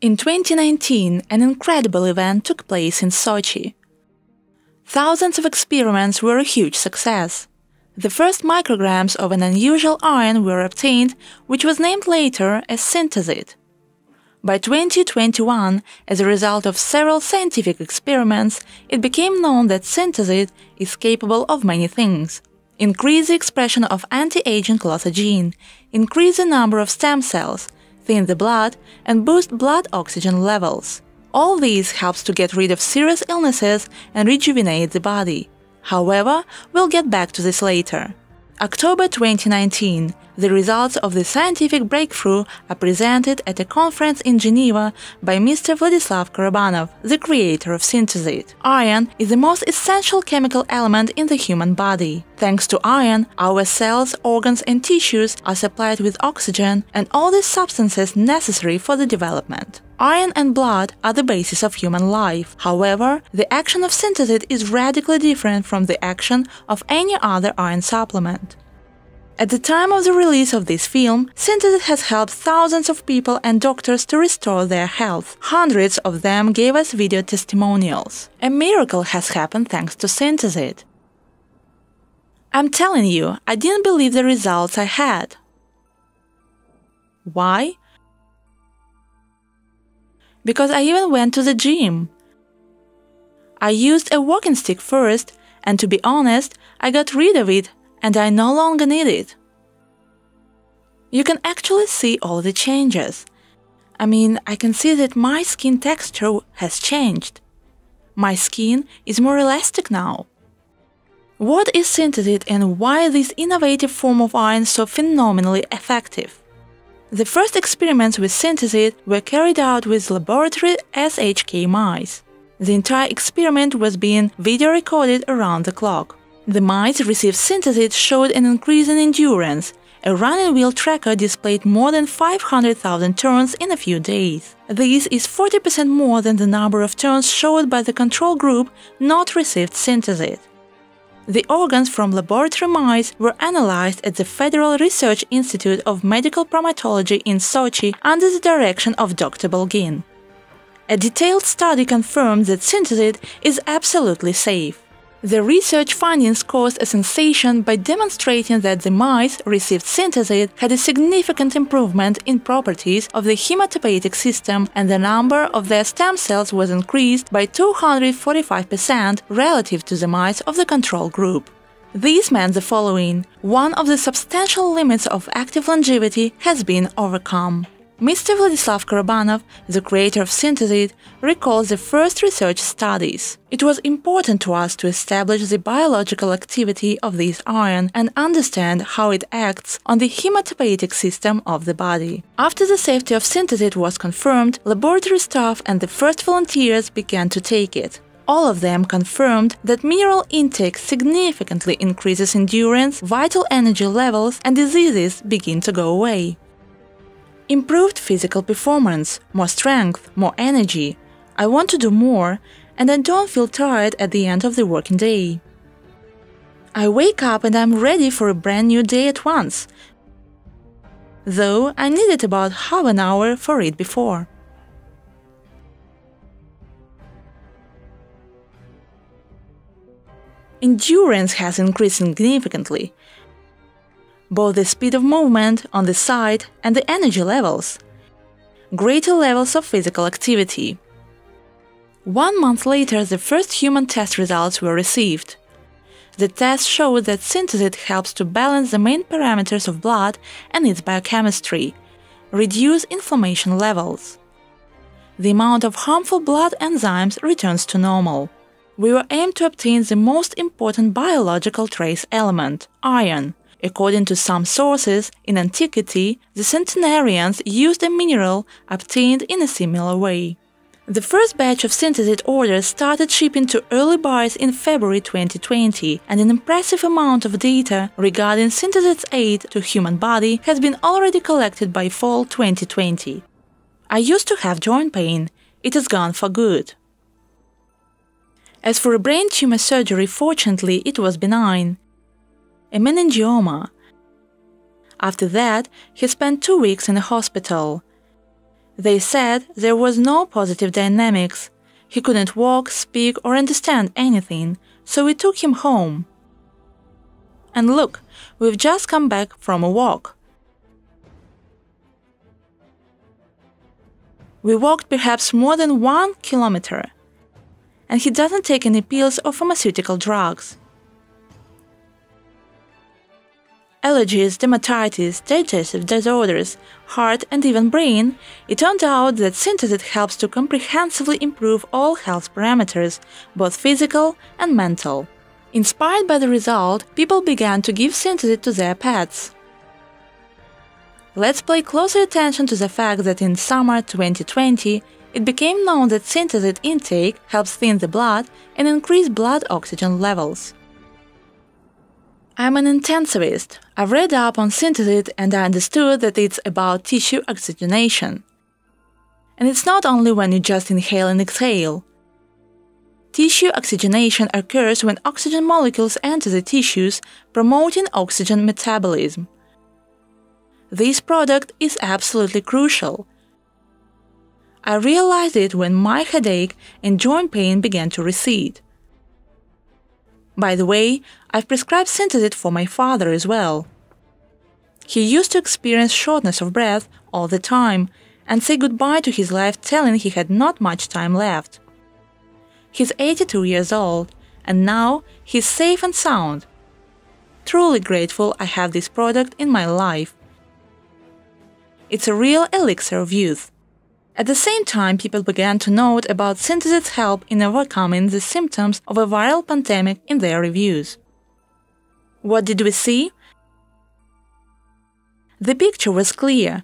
In 2019, an incredible event took place in Sochi. Thousands of experiments were a huge success. The first micrograms of an unusual iron were obtained, which was named later as Synthesit. By 2021, as a result of several scientific experiments, it became known that Synthesit is capable of many things. Increase the expression of anti-aging collagen, increase the number of stem cells, thin the blood, and boost blood oxygen levels. All these helps to get rid of serious illnesses and rejuvenate the body. However, we'll get back to this later. October 2019, the results of the scientific breakthrough are presented at a conference in Geneva by Mr. Vladislav Karabanov, the creator of Synthesit. Iron is the most essential chemical element in the human body. Thanks to iron, our cells, organs and tissues are supplied with oxygen and all the substances necessary for the development. Iron and blood are the basis of human life. However, the action of Synthesit is radically different from the action of any other iron supplement. At the time of the release of this film, Synthesit has helped thousands of people and doctors to restore their health. Hundreds of them gave us video testimonials. A miracle has happened thanks to Synthesit. I'm telling you, I didn't believe the results I had. Why? Because I even went to the gym. I used a walking stick first, and to be honest, I got rid of it and I no longer need it. You can actually see all the changes. I can see that my skin texture has changed. My skin is more elastic now. What is Synthesit and why is this innovative form of iron so phenomenally effective? The first experiments with Synthesit were carried out with laboratory SHK mice. The entire experiment was being video recorded around the clock. The mice received Synthesit showed an increase in endurance. A running wheel tracker displayed more than 500,000 turns in a few days. This is 40% more than the number of turns showed by the control group not received Synthesit. The organs from laboratory mice were analyzed at the Federal Research Institute of Medical Primatology in Sochi under the direction of Dr. Bolgin. A detailed study confirmed that Synthesit is absolutely safe. The research findings caused a sensation by demonstrating that the mice received Synthesit had a significant improvement in properties of the hematopoietic system and the number of their stem cells was increased by 245% relative to the mice of the control group. This meant the following: one of the substantial limits of active longevity has been overcome. Mr. Vladislav Karabanov, the creator of Synthesit, recalls the first research studies. It was important to us to establish the biological activity of this iron and understand how it acts on the hematopoietic system of the body. After the safety of Synthesit was confirmed, laboratory staff and the first volunteers began to take it. All of them confirmed that mineral intake significantly increases endurance, vital energy levels, and diseases begin to go away. Improved physical performance, more strength, more energy. I want to do more, and I don't feel tired at the end of the working day. I wake up and I'm ready for a brand new day at once, though I needed about half an hour for it before. Endurance has increased significantly. Both the speed of movement on the side and the energy levels. Greater levels of physical activity. 1 month later, the first human test results were received. The test showed that Synthesit helps to balance the main parameters of blood and its biochemistry, reduce inflammation levels. The amount of harmful blood enzymes returns to normal. We were aimed to obtain the most important biological trace element, iron. According to some sources, in antiquity, the centenarians used a mineral obtained in a similar way. The first batch of Synthesit orders started shipping to early buyers in February 2020, and an impressive amount of data regarding Synthesit's aid to human body has been already collected by fall 2020. I used to have joint pain. It is gone for good. As for a brain tumor surgery, fortunately, it was benign. A meningioma. After that, he spent 2 weeks in a hospital. They said there was no positive dynamics. He couldn't walk, speak, or understand anything, so we took him home. And look, we've just come back from a walk. We walked perhaps more than 1 kilometer. And he doesn't take any pills or pharmaceutical drugs. Allergies, dermatitis, digestive disorders, heart and even brain, it turned out that Synthesit helps to comprehensively improve all health parameters, both physical and mental. Inspired by the result, people began to give Synthesit to their pets. Let's pay closer attention to the fact that in summer 2020, it became known that Synthesit intake helps thin the blood and increase blood oxygen levels. I'm an intensivist. I've read up on Synthesit and I understood that it's about tissue oxygenation. And it's not only when you just inhale and exhale. Tissue oxygenation occurs when oxygen molecules enter the tissues, promoting oxygen metabolism. This product is absolutely crucial. I realized it when my headache and joint pain began to recede. By the way, I've prescribed Synthesit for my father as well. He used to experience shortness of breath all the time and say goodbye to his life telling he had not much time left. He's 82 years old and now he's safe and sound. Truly grateful I have this product in my life. It's a real elixir of youth. At the same time, people began to note about Synthesit's help in overcoming the symptoms of a viral pandemic in their reviews. What did we see? The picture was clear.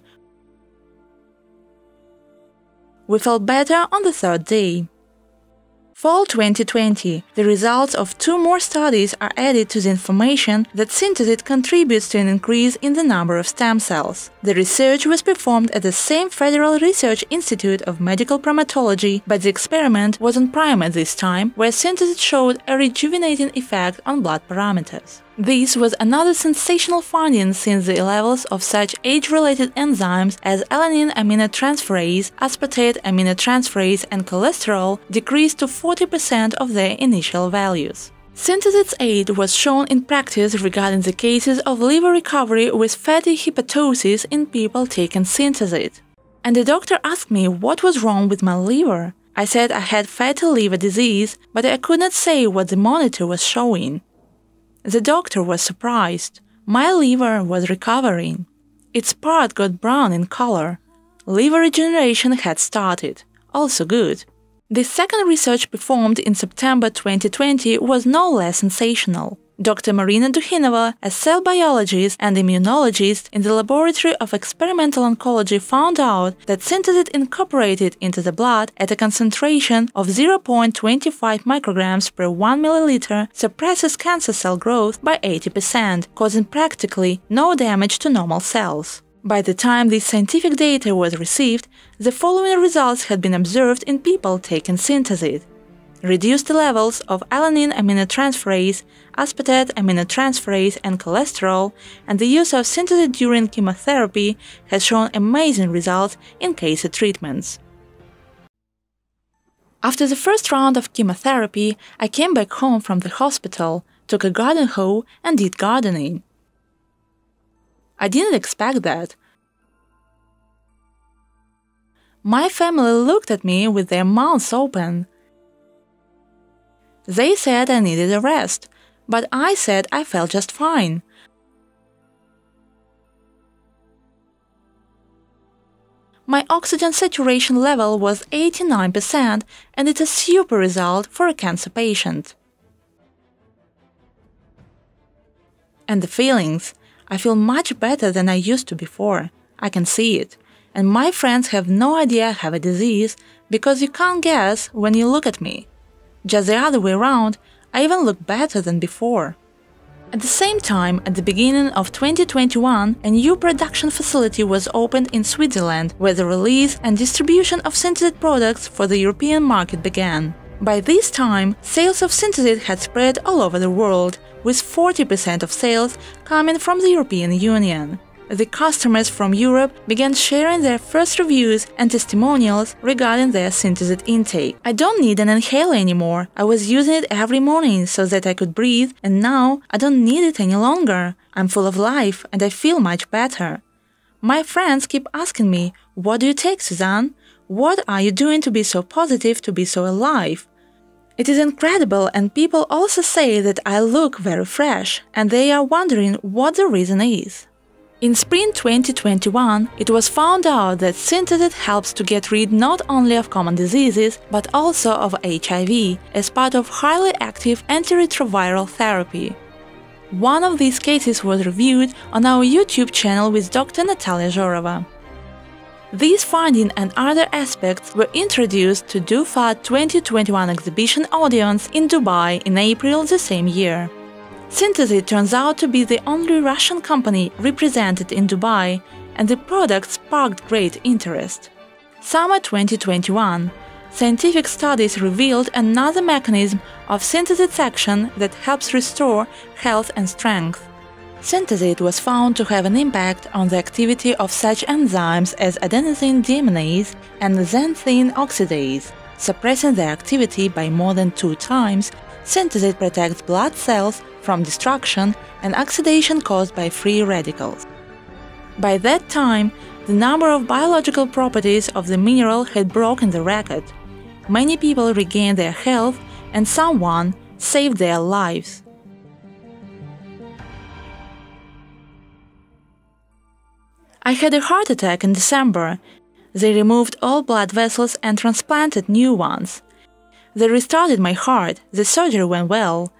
We felt better on the 3rd day. Fall 2020, the results of 2 more studies are added to the information that Synthesit contributes to an increase in the number of stem cells. The research was performed at the same Federal Research Institute of Medical Primatology, but the experiment was on primates this time, where Synthesit showed a rejuvenating effect on blood parameters. This was another sensational finding since the levels of such age-related enzymes as alanine aminotransferase, aspartate aminotransferase, and cholesterol decreased to 40% of their initial values. Synthesit's aid was shown in practice regarding the cases of liver recovery with fatty hepatosis in people taking Synthesit. And the doctor asked me what was wrong with my liver. I said I had fatty liver disease, but I could not say what the monitor was showing. The doctor was surprised. My liver was recovering. Its part got brown in color. Liver regeneration had started. Also good. The second research performed in September 2020 was no less sensational. Dr. Marina Dukhinova, a cell biologist and immunologist in the Laboratory of Experimental Oncology, found out that Synthesit incorporated into the blood at a concentration of 0.25 micrograms per 1 milliliter suppresses cancer cell growth by 80%, causing practically no damage to normal cells. By the time this scientific data was received, the following results had been observed in people taking Synthesit. Reduced levels of alanine aminotransferase, aspartate aminotransferase, and cholesterol, and the use of Synthesit during chemotherapy has shown amazing results in cancer treatments. After the first round of chemotherapy, I came back home from the hospital, took a garden hoe, and did gardening. I didn't expect that. My family looked at me with their mouths open. They said I needed a rest, but I said I felt just fine. My oxygen saturation level was 89%, and it's a super result for a cancer patient. And the feelings. I feel much better than I used to before. I can see it. And my friends have no idea I have a disease because you can't guess when you look at me. Just the other way around, I even look better than before. At the same time, at the beginning of 2021, a new production facility was opened in Switzerland, where the release and distribution of Synthesit products for the European market began. By this time, sales of Synthesit had spread all over the world, with 40% of sales coming from the European Union. The customers from Europe began sharing their first reviews and testimonials regarding their Synthesit intake. I don't need an inhaler anymore. I was using it every morning so that I could breathe, and now I don't need it any longer. I'm full of life and I feel much better. My friends keep asking me, "What do you take, Suzanne? What are you doing to be so positive, to be so alive?" It is incredible, and people also say that I look very fresh, and they are wondering what the reason is. In spring 2021, it was found out that Synthesit helps to get rid not only of common diseases, but also of HIV, as part of highly active antiretroviral therapy. One of these cases was reviewed on our YouTube channel with Dr. Natalia Zhorova. These findings and other aspects were introduced to DoFat 2021 exhibition audience in Dubai in April the same year. Synthesit turns out to be the only Russian company represented in Dubai, and the product sparked great interest. Summer 2021, scientific studies revealed another mechanism of Synthesit's action that helps restore health and strength. Synthesit was found to have an impact on the activity of such enzymes as adenosine deaminase and xanthine oxidase. Suppressing their activity by more than 2 times, Synthesit protects blood cells from destruction and oxidation caused by free radicals. By that time, the number of biological properties of the mineral had broken the record. Many people regained their health, and someone saved their lives. I had a heart attack in December. They removed all blood vessels and transplanted new ones. They restarted my heart. The surgery went well.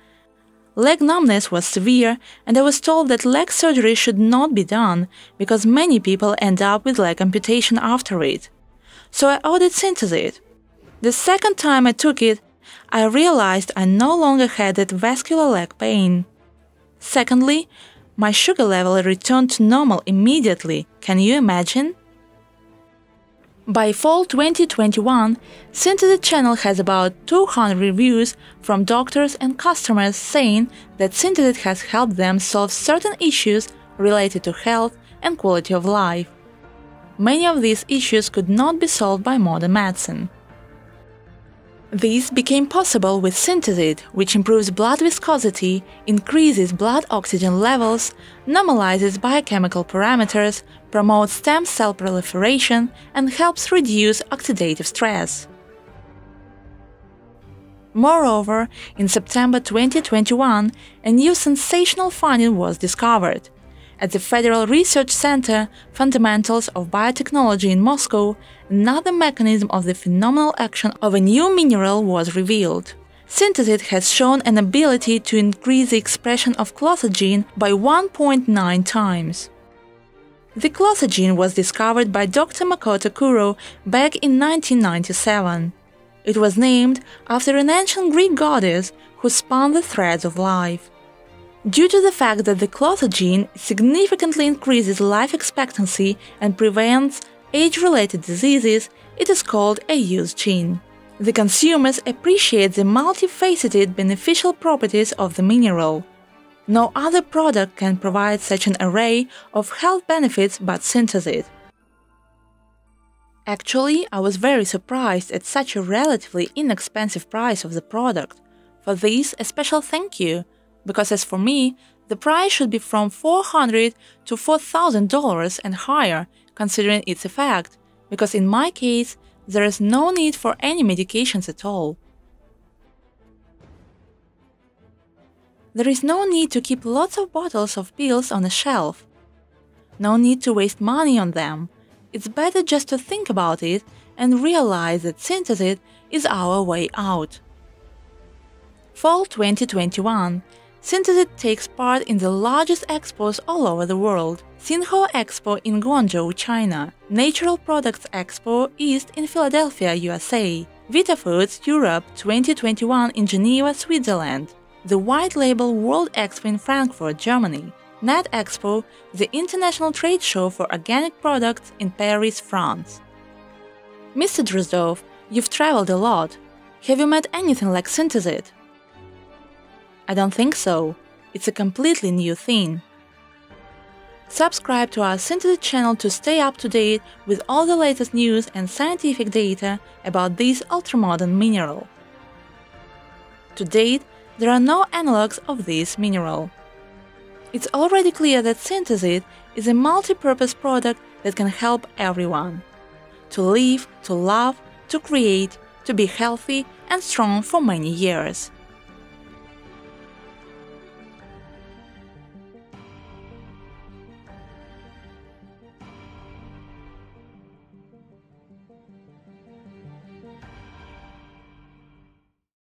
Leg numbness was severe, and I was told that leg surgery should not be done because many people end up with leg amputation after it. So I ordered Synthesit. The second time I took it, I realized I no longer had that vascular leg pain. Secondly, my sugar level returned to normal immediately. Can you imagine? By fall 2021, Synthesit channel has about 200 reviews from doctors and customers saying that Synthesit has helped them solve certain issues related to health and quality of life. Many of these issues could not be solved by modern medicine. This became possible with Synthesit, which improves blood viscosity, increases blood oxygen levels, normalizes biochemical parameters, promotes stem cell proliferation, and helps reduce oxidative stress. Moreover, in September 2021, a new sensational finding was discovered. At the Federal Research Center Fundamentals of Biotechnology in Moscow, another mechanism of the phenomenal action of a new mineral was revealed. Synthesit has shown an ability to increase the expression of clothogen by 1.9 times. The clothogen was discovered by Dr. Makoto Kuro back in 1997. It was named after an ancient Greek goddess who spun the threads of life. Due to the fact that the clothogen significantly increases life expectancy and prevents age-related diseases, it is called a use gene. The consumers appreciate the multifaceted beneficial properties of the mineral. No other product can provide such an array of health benefits but Synthesit. Actually, I was very surprised at such a relatively inexpensive price of the product. For this, a special thank you. Because as for me, the price should be from $400 to $4,000 and higher, considering its effect, because in my case, there is no need for any medications at all. There is no need to keep lots of bottles of pills on a shelf. No need to waste money on them. It's better just to think about it and realize that Synthesit is our way out. Fall 2021. Synthesit takes part in the largest expos all over the world. Sinho Expo in Guangzhou, China. Natural Products Expo East in Philadelphia, USA. VitaFoods Europe 2021 in Geneva, Switzerland. The White Label World Expo in Frankfurt, Germany. Net Expo, the international trade show for organic products in Paris, France. Mr. Drozdov, you've traveled a lot. Have you met anything like Synthesit? I don't think so. It's a completely new thing. Subscribe to our Synthesit channel to stay up to date with all the latest news and scientific data about this ultramodern mineral. To date, there are no analogues of this mineral. It's already clear that Synthesit is a multi-purpose product that can help everyone to live, to love, to create, to be healthy and strong for many years.